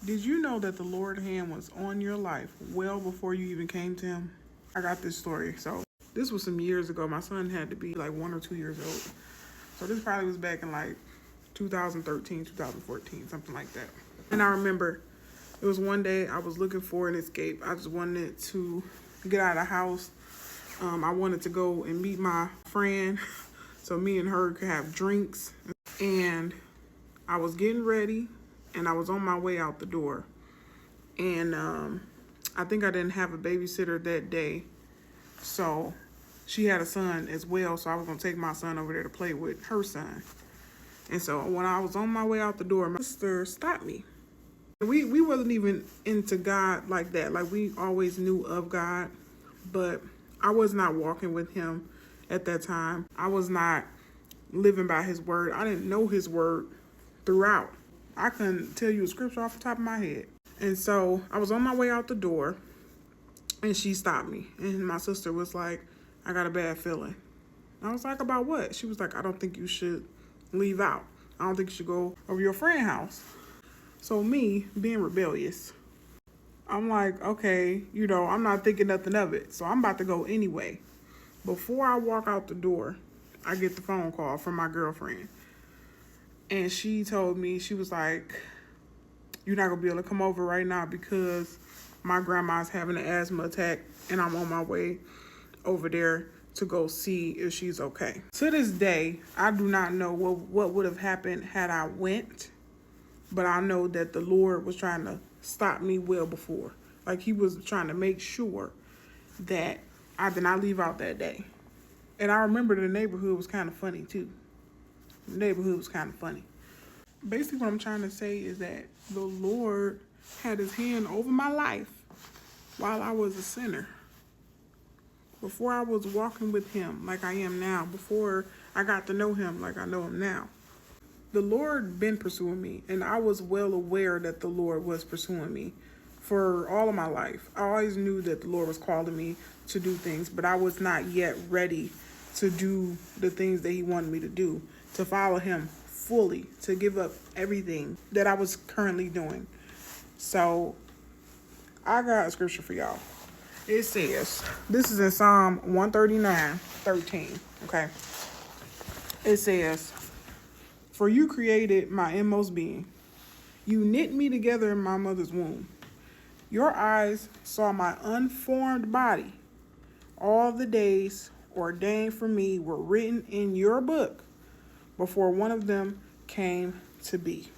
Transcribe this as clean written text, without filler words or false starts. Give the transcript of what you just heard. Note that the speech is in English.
Did you know that the Lord's hand was on your life well before you even came to him? I got this story. So this was some years ago. My son had to be like 1 or 2 years old. So this probably was back in like 2013, 2014, something like that. And I remember it was one day I was looking for an escape. I just wanted to get out of the house. I wanted to go and meet my friend so me and her could have drinks. And I was getting ready and I was on my way out the door. And I think I didn't have a babysitter that day. So she had a son as well. So I was going to take my son over there to play with her son. And so when I was on my way out the door, my sister stopped me. We wasn't even into God like that. Like, we always knew of God, but I was not walking with him at that time. I was not living by his word. I didn't know his word throughout. I couldn't tell you a scripture off the top of my head. And so I was on my way out the door and she stopped me. And my sister was like, I got a bad feeling. I was like, about what? She was like, I don't think you should leave out. I don't think you should go over your friend's house. So me, being rebellious, I'm like, okay, I'm not thinking nothing of it. So I'm about to go anyway. Before I walk out the door, I get the phone call from my girlfriend. And she told me, she was like, you're not going to be able to come over right now because my grandma's having an asthma attack and I'm on my way over there to go see if she's okay. To this day, I do not know what would have happened had I went. But I know that the Lord was trying to stop me well before. Like, he was trying to make sure that I did not leave out that day. And I remember the neighborhood was kind of funny, too. The neighborhood was kind of funny. Basically, what I'm trying to say is that the Lord had his hand over my life while I was a sinner. Before I was walking with him like I am now. Before I got to know him like I know him now. The Lord been pursuing me, and I was well aware that the Lord was pursuing me for all of my life. I always knew that the Lord was calling me to do things, but I was not yet ready to do the things that he wanted me to do, to follow him fully, to give up everything that I was currently doing. So I got a scripture for y'all. It says, this is in Psalm 139:13, okay? It says, for you created my inmost being. You knit me together in my mother's womb. Your eyes saw my unformed body. All the days ordained for me were written in your book before one of them came to be.